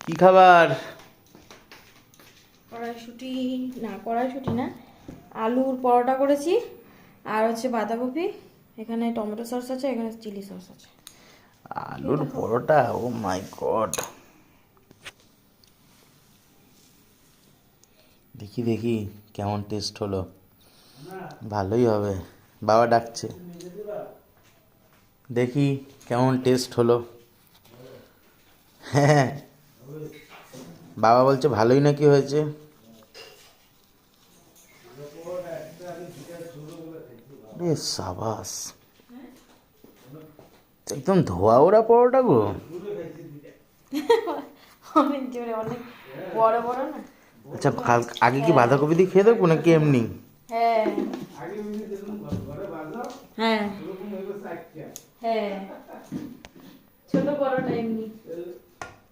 কি খাবার? কড়াইশুঁটি না, আলুর পরোটা করেছি। আর হচ্ছে বাঁধাকপি, এখানে টমেটো সস আছে, এখানে চিলি সস আছে। আলুর পরোটা, ও মাই গড। দেখি দেখি কেমন টেস্ট হলো। ভালোই হবে। বাবা ডাকছে, দেখি কেমন টেস্ট হলো। হ্যাঁ, বাবা বলছে ভালোই নাকি হয়েছে। রে সাবাস, একদম ধোয়া ওরা পরোটা গো। অনেক জোরে, অনেক বড় বড় না। আচ্ছা, আগে কি বাঁধাকপি দিয়ে খেয়ে দেবো নাকি এমনি? হ্যাঁ হ্যাঁ হ্যাঁ, ছোট পরোটা এমনি।